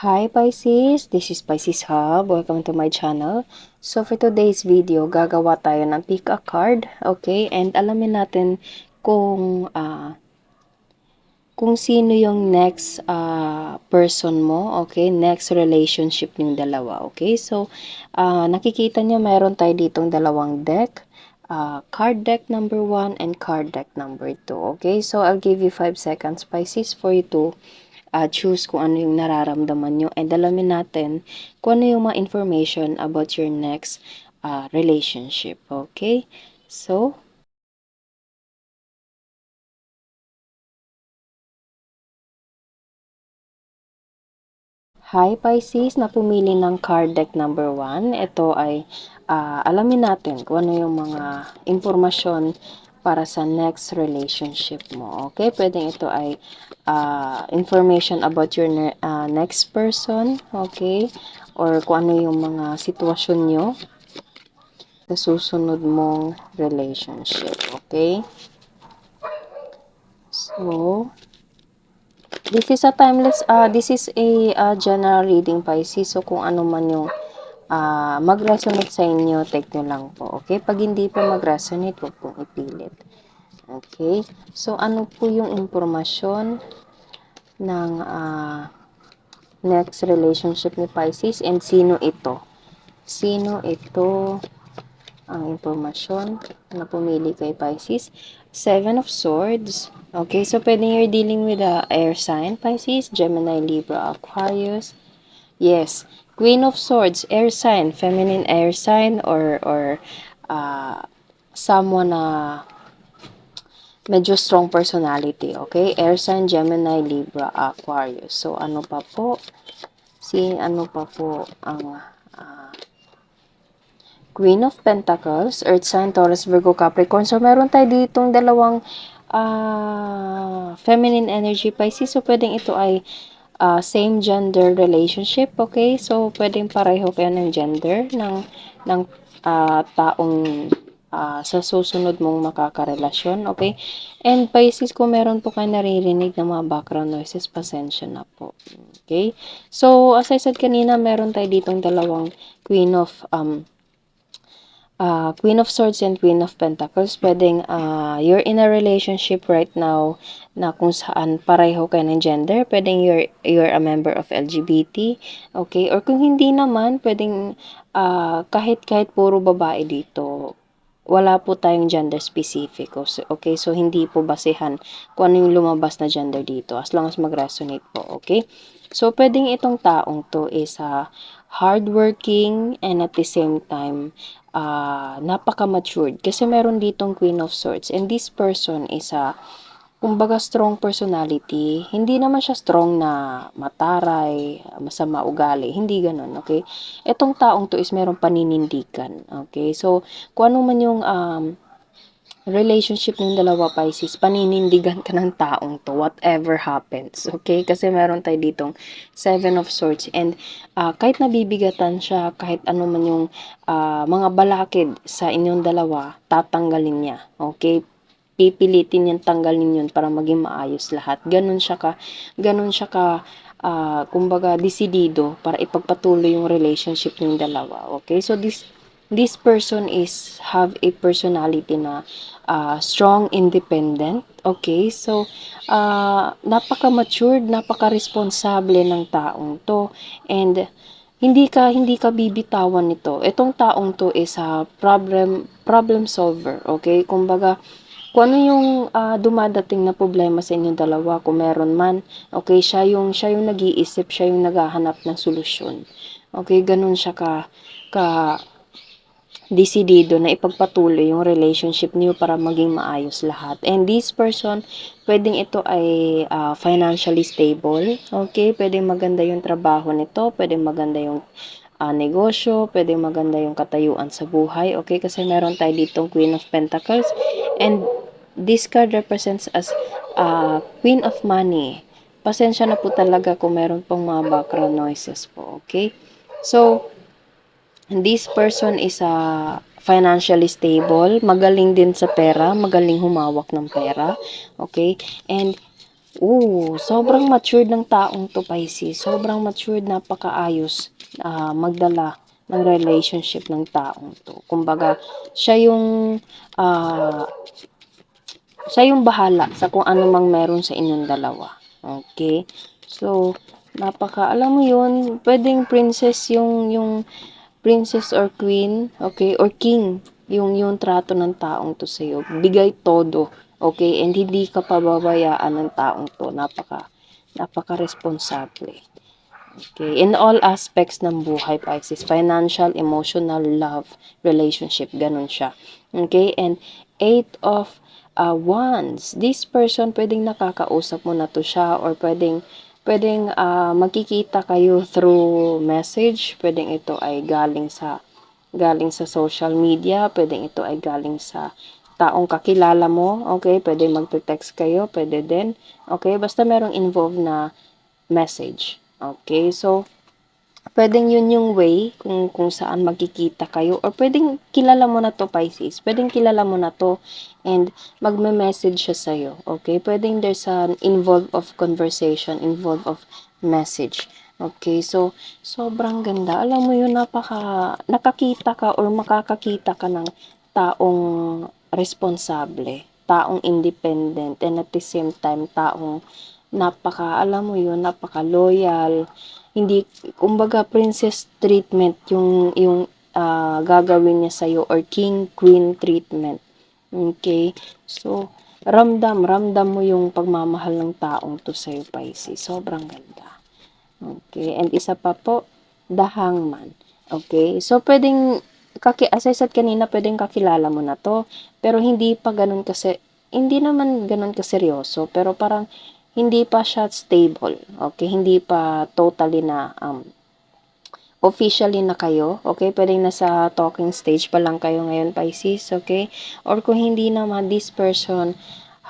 Hi Pisces, this is Pisces Hub. Welcome to my channel. So for today's video, gagawa tayo ng pick a card, okay? And alamin natin kung sino yung next person mo, okay? Next relationship yung dalawa, okay? So nakikita niyo meron tayo ditong dalawang deck. Card deck number 1 and card deck number 2, okay? So I'll give you 5 seconds Pisces for you to choose kung ano yung nararamdaman nyo and alamin natin kung ano yung mga information about your next relationship. Okay? So, hi Pisces, na pumili ng card deck number 1. Ito ay alamin natin kung ano yung mga impormasyon para sa next relationship mo. Okay? Pwedeng ito ay information about your next person. Okay? Or kung ano yung mga sitwasyon nyo sa susunod mong relationship. Okay? So, this is a general reading Pisces. So, kung ano man yung mag-resonate sa inyo, take nyo lang po. Okay? Pag hindi po mag-resonate, huwag pong ipilit. Okay? So, ano po yung impormasyon ng next relationship ni Pisces and sino ito? Sino ito ang impormasyon na pumili kay Pisces? Seven of Swords. Okay, so pwede you're dealing with a air sign, Pisces, Gemini, Libra, Aquarius. Yes, Queen of Swords, air sign, feminine air sign, or someone na medyo strong personality, okay? Air sign, Gemini, Libra, Aquarius. So, ano pa po? Ano pa po ang Queen of Pentacles, Earth sign, Taurus, Virgo, Capricorn. So, meron tayo ditong dalawang feminine energy Pisces. So, pwedeng ito ay same gender relationship, okay? So, pwedeng pareho kayo ng gender ng taong sa susunod mong makakarelasyon, okay? And Pisces, kung meron po kayo naririnig ng mga background noises, pasensya na po. Okay? So, as I said kanina, meron tayo ditong dalawang Queen of Swords and Queen of Pentacles. Pwedeng you're in a relationship right now na kung saan pareho kayo ng gender. Pwedeng you're a member of LGBT. Okay? Or kung hindi naman, pwedeng kahit puro babae dito. Wala po tayong gender specific. Okay? So, hindi po basehan kung ano yung lumabas na gender dito. As long as mag-resonate po. Okay? So, pwedeng itong taong to is hardworking and at the same time napaka-matured kasi meron ditong Queen of Swords and this person is kumbaga strong personality. Hindi naman siya strong na mataray, masama ugali, hindi ganoon, okay? Etong taong to is merong paninindigan, okay? So, kung ano man yung relationship ng dalawa Pisces, paninindigan ka ng taong to, whatever happens, okay? Kasi meron tayo ditong Seven of Swords and kahit nabibigatan siya, kahit ano man yung mga balakid sa inyong dalawa, tatanggalin niya, okay? Pipilitin niyang tanggalin yun para maging maayos lahat. Ganun siya ka, kumbaga, desidido para ipagpatuloy yung relationship ng dalawa, okay? So, this person is have a personality na strong, independent. Okay? So, napaka-matured, napaka-responsable ng taong to. And, hindi ka bibitawan nito. Itong taong to is a problem solver. Okay? Kumbaga, kung ano yung dumadating na problema sa inyong dalawa, kung meron man, okay, siya yung nag-iisip, siya yung naghahanap ng solusyon. Okay, ganun siya ka desidido na ipagpatuloy yung relationship niyo para maging maayos lahat. And this person, pwedeng ito ay financially stable. Okay? Pwedeng maganda yung trabaho nito. Pwedeng maganda yung negosyo. Pwedeng maganda yung katayuan sa buhay. Okay? Kasi meron tayo ditong Queen of Pentacles. And this card represents as Queen of Money. Pasensya na po talaga kung meron pong mga background noises po. Okay? So, this person is financially stable, magaling din sa pera, magaling humawak ng pera, okay? And Sobrang matured ng taong 'to, Pisces. Sobrang matured, napakaayos, magdala ng relationship ng taong 'to. Kumbaga, siya yung, ah, siya yung bahala sa kung ano mang meron sa inyong dalawa. Okay. So, alam mo yun, puwedeng princess yung princess or queen, okay, or king, yung trato ng taong 'to sa'yo. Bigay todo, okay, and hindi ka pababayaan ng taong 'to. Napaka-responsable. Okay, in all aspects ng buhay, Pisces, financial, emotional, love, relationship, ganun siya. Okay, and eight of wands. This person, pwedeng nakakausap mo na to siya, or pwedeng magkikita kayo through message. Pwedeng ito ay galing sa social media, pwedeng ito ay galing sa taong kakilala mo, okay? Pwede magte-text kayo, pwede din. Okay, basta merong involved na message. Okay, so puwedeng yun yung way kung saan magkikita kayo, or puwedeng kilala mo na 'to, Pisces, puwedeng kilala mo na 'to and magme-message siya sa'yo, okay? Puwedeng there's an involved of conversation, involved of message, okay? So, sobrang ganda. Alam mo yun, nakakita ka or makakakita ka ng taong responsable, taong independent, and at the same time, taong alam mo yun, napaka-loyal, hindi, kumbaga princess treatment yung gagawin niya sa'yo, or king, queen treatment. Okay? So, ramdam mo yung pagmamahal ng taong 'to sa'yo, Pisces. Sobrang ganda. Okay, and isa pa po, the hangman. Okay, so puwedeng as I said kanina, puwedeng kakilala mo na 'to, pero hindi naman gano'n kaseryoso, pero parang hindi pa siya stable, okay, hindi pa totally na, officially na kayo, okay, puwedeng nasa talking stage pa lang kayo ngayon, Pisces, okay, or kung hindi naman, this person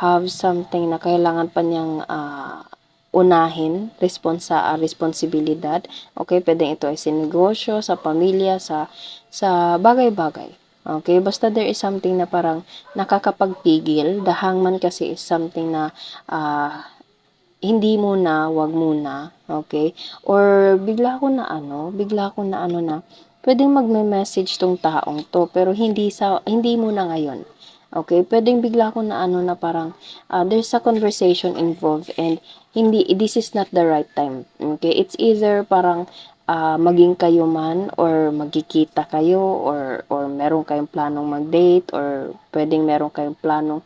have something na kailangan pa niyang, unahin, responsibilidad, okay, puwedeng ito ay sa negosyo, sa pamilya, sa bagay-bagay, okay, basta there is something na parang nakakapagpigil. The hangman kasi is something na, hindi muna, wag muna, okay? Or bigla ko na ano na, puwedeng magme-message 'tong taong 'to, pero hindi muna ngayon, okay? Puwedeng bigla ko na ano na parang, there's a conversation involved, and this is not the right time, okay? It's either parang, maging kayo man, or magkikita kayo, or meron kayong planong mag-date, or puwedeng meron kayong planong,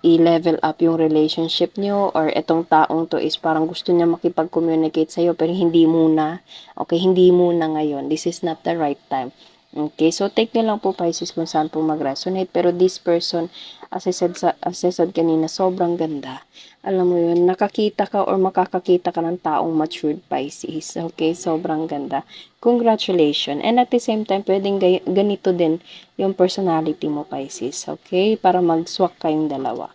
i-level up yung relationship nyo, or etong taong 'to is parang gusto niya makipag-communicate sa'yo, pero hindi muna, okay, hindi muna ngayon, this is not the right time. Okay, so take nyo lang po, Pisces, kung saan po mag-resonate, pero this person, as I said kanina, sobrang ganda. Alam mo yun, nakakita ka or makakakita ka ng taong matured, Pisces, okay, sobrang ganda. Congratulations, and at the same time, puwedeng ganito din yung personality mo, Pisces, okay, para mag-swak kayong dalawa.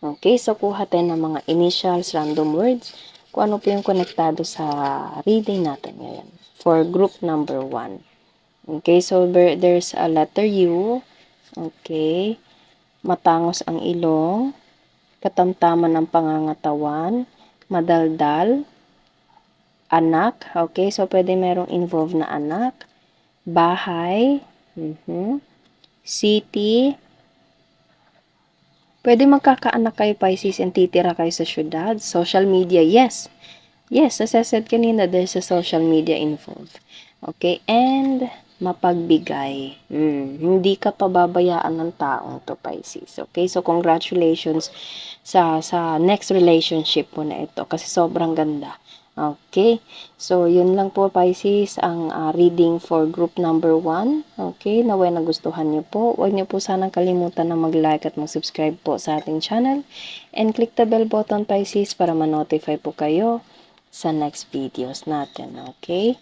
Okay, so kuha tayo ng mga initials, random words, kung ano po yung konektado sa reading natin ngayon. For group number 1. Okay, so there's a letter U. Okay, matangos ang ilong, katamtaman ng pangangatawan, madaldal, anak. Okay, so pwede merong involved na anak, bahay, city. Pwede magkakaanak kayo, Pisces, and titira kayo sa syudad. Social media, yes. Yes, as I said kanina, there's a social media involved. Okay, and mapagbigay. Hindi ka pababayaan ng taong to, Pisces. Okay, so congratulations sa next relationship mo na ito, kasi sobrang ganda. Okay, so yun lang po, Pisces, ang reading for group number 1. Okay, naway nagustuhan niyo po. Huwag niyo po sanang kalimutan na mag-like at mag-subscribe po sa ating channel. And click the bell button, Pisces, para ma-notify po kayo sa next videos natin. Okay?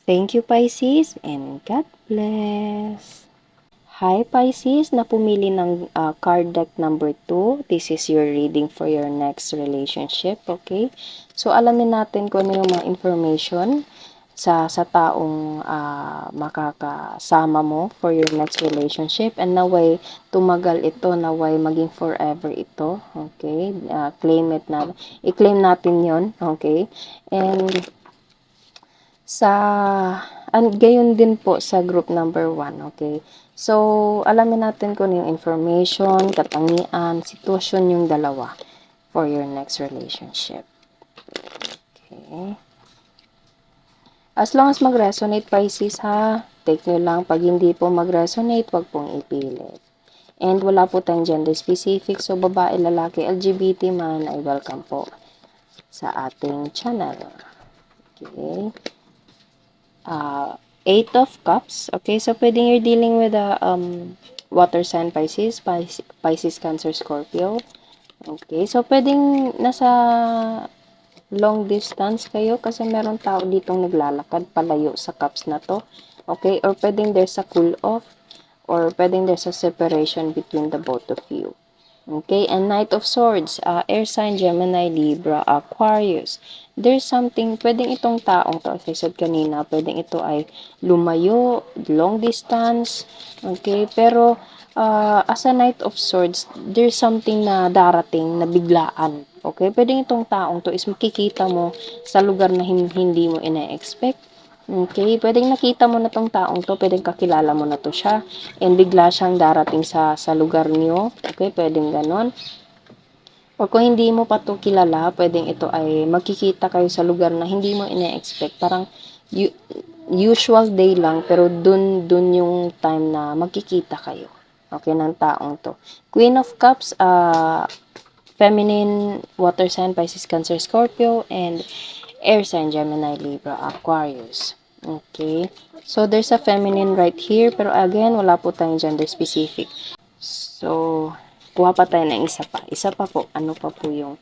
Thank you, Pisces, and God bless. Hi, Pisces, na pumili ng card deck number 2. This is your reading for your next relationship, okay? So, alamin natin kung ano yung mga information sa taong makakasama mo for your next relationship, and naway tumagal ito, naway maging forever ito. Okay, i-claim natin yon. Okay, and gayon din po sa group number 1. Okay, so alamin natin kung ano yung information, katangian, sitwasyon yung dalawa for your next relationship. Okay. As long as mag-resonate, Pisces, ha, take nyo lang. Pag hindi po mag-resonate, wag pong ipilit. And wala po tayong gender specific, so babae, lalaki, LGBT man, ay welcome po sa ating channel. Okay. Eight of Cups. Okay, so pwedeng you're dealing with a water sign, Pisces, Cancer, Scorpio. Okay, so pwedeng nasa long distance kayo kasi meron tao ditong naglalakad palayo sa cups na to. Okay, or pwedeng there's a cool off, or pwedeng there's a separation between the both of you. Okay, and Knight of Swords, air sign, Gemini, Libra, Aquarius. There's something, pwedeng itong taong to, as I said kanina, pwedeng ito ay lumayo, long distance, okay, pero as a Knight of Swords, there's something na darating na biglaan, okay, pwedeng itong taong to is makikita mo sa lugar na hindi mo ina-expect. Okay, pwedeng nakita mo na tong taong to, pwedeng kakilala mo na to siya, and bigla siyang darating sa lugar niyo. Okay, pwedeng ganon. O kung hindi mo pa to kilala, pwedeng ito ay magkikita kayo sa lugar na hindi mo ina-expect. Parang usual day lang, pero dun yung time na magkikita kayo. Okay, ng taong to. Queen of Cups, feminine, water sign, Pisces, Cancer, Scorpio, and air sign, Gemini, Libra, Aquarius. Okay. So, there's a feminine right here, pero again, wala po tayong gender specific. So, kuha pa tayo ng isa pa. Isa pa po, ano pa po yung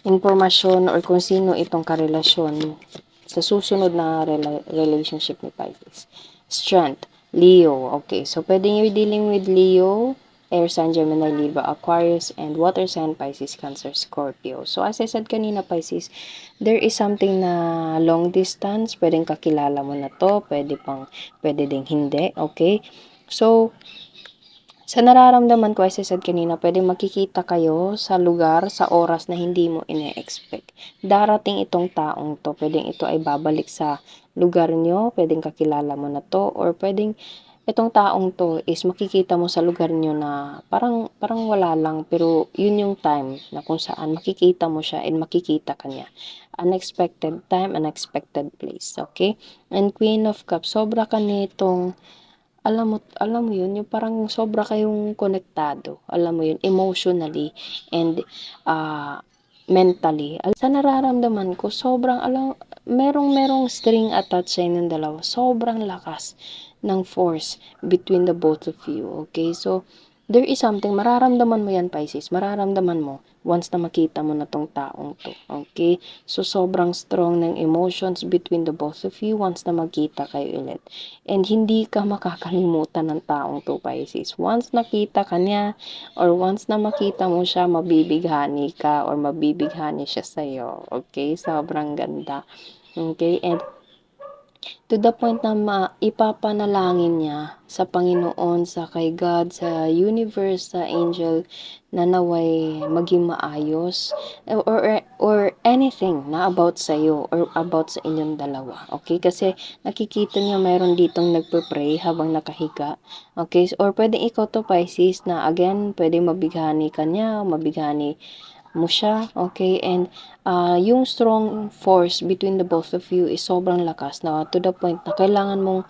impormasyon or kung sino itong karelasyon sa susunod na relationship ni Pisces. Strength, Leo. Okay, so pwedeng you're dealing with Leo, air sign, Gemini, Libra, Aquarius, and water sign, Pisces, Cancer, Scorpio. So as I said kanina, Pisces, there is something na long distance, pwedeng kakilala mo na to, pwede ding hindi, okay? So, sa nararamdaman ko, as I said kanina, pwede makikita kayo sa lugar, sa oras na hindi mo ine-expect. Darating itong taong to, pwedeng ito ay babalik sa lugar nyo, pwedeng kakilala mo na to, or pwedeng itong taong to is makikita mo sa lugar nyo na parang wala lang, pero yun yung time na kung saan makikita mo siya and makikita ka niya. Unexpected time, unexpected place, okay? And Queen of Cups, sobra ka nitong alam mo yun, yung parang sobra kayong konektado, alam mo yun, emotionally and mentally. Sa nararamdaman ko, merong string attached sa inyong dalawa. Sobrang lakas ng force between the both of you. Okay, so there is something, mararamdaman mo yan, Pisces, mararamdaman mo once na makita mo na tong taong to. Okay, so sobrang strong ng emotions between the both of you once na magkita kayo ulit. And hindi ka makakalimutan ng taong to, Pisces. Once nakita ka niya, or once na makita mo siya, mabibighani ka, or mabibighani siya sa'yo. Okay? Sobrang ganda. Okay? And to the point na ipapanalangin niya sa Panginoon, sa kay God, sa universe, sa angel, na naway maging maayos, or anything na about sa iyo or about sa inyong dalawa. Okay? Kasi nakikita niya mayroon ditong nagpe-pray habang nakahiga. Okay? Or pwedeng ikaw to, Pisces, na again, pwedeng mabighani ka niya, mabighani mo siya, okay? And yung strong force between the both of you is sobrang lakas na to the point na kailangan mong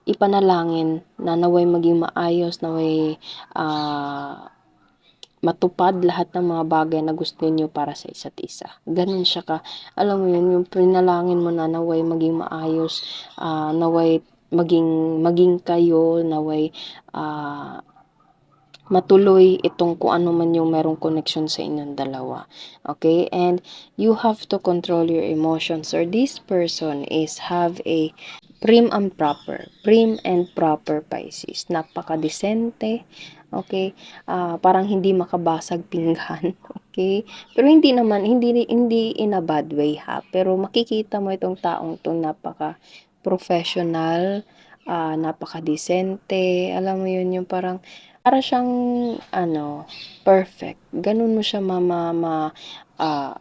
ipanalangin na naway maging maayos, naway matupad lahat ng mga bagay na gusto niyo para sa isa't isa. Ganun siya ka, alam mo yun, yung pinalangin mo na naway maging maayos, naway maging kayo, naway matuloy itong kung ano man yung merong connection sa inyong dalawa. Okay? And you have to control your emotions, or this person is have a prim and proper. Prim and proper Pisces. Napaka-decente. Okay? Parang hindi makabasag pinggan. Okay? Pero hindi naman, hindi in a bad way ha. Pero makikita mo itong taong to napaka-professional, napaka-decente. Alam mo yun, yung parang, para siyang, perfect. Ganun mo siya ah,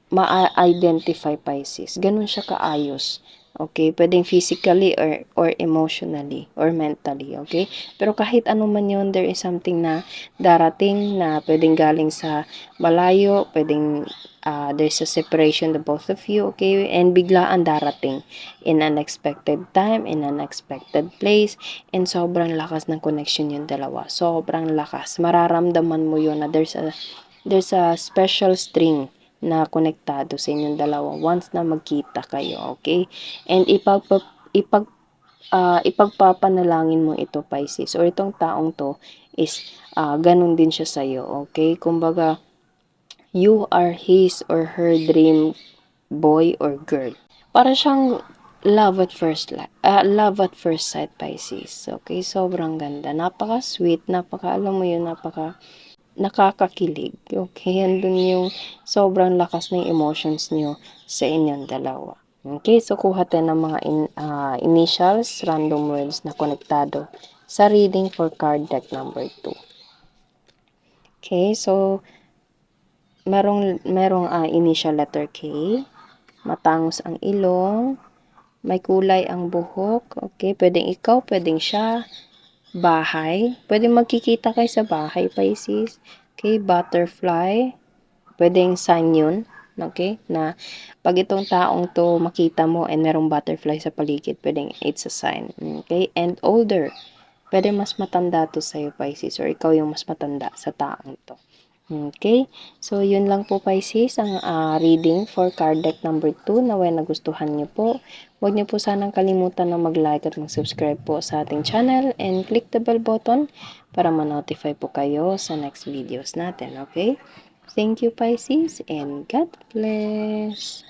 ma-identify Pisces. Ganun siya kaayos. Okay? Pwedeng physically or emotionally or mentally. Okay? Pero kahit ano man yun, there is something na darating na pwedeng galing sa malayo, pwedeng there's a separation the both of you. Okay? And biglaan darating in unexpected time, in unexpected place, and sobrang lakas ng connection yung dalawa. Sobrang lakas. Mararamdaman mo yun na there's a special string na konektado sa inyong dalawa once na magkita kayo, okay? And ipagpapanalangin mo ito, Pisces, or itong taong to is ganun din siya sa'yo, okay? Kumbaga, you are his or her dream boy or girl. Para siyang love at first sight, Pisces. Okay, sobrang ganda. Napaka-sweet, alam mo yun, nakakakilig. Okay, andun yung sobrang lakas ng emotions niyo sa inyong dalawa. Okay, so kuha tayo ng mga initials, random words na konektado sa reading for card deck number 2. Okay, so merong initial letter K, matangos ang ilong, may kulay ang buhok. Okay, pwedeng ikaw, pwedeng siya, bahay. Pwedeng magkikita kayo sa bahay, Pisces. Okay, butterfly. Pwedeng sign yun. Okay, na pag itong taong to makita mo and merong butterfly sa paligid, pwedeng it's a sign. Okay, and older. Pwede mas matanda to sa'yo, Pisces, or ikaw yung mas matanda sa taong to. Okay, so yun lang po, Pisces, ang reading for card deck number 2. Naway nagustuhan niyo po. Huwag niyo po sanang kalimutan na mag-like at mag-subscribe po sa ating channel and click the bell button para ma-notify po kayo sa next videos natin, okay? Thank you, Pisces, and God bless!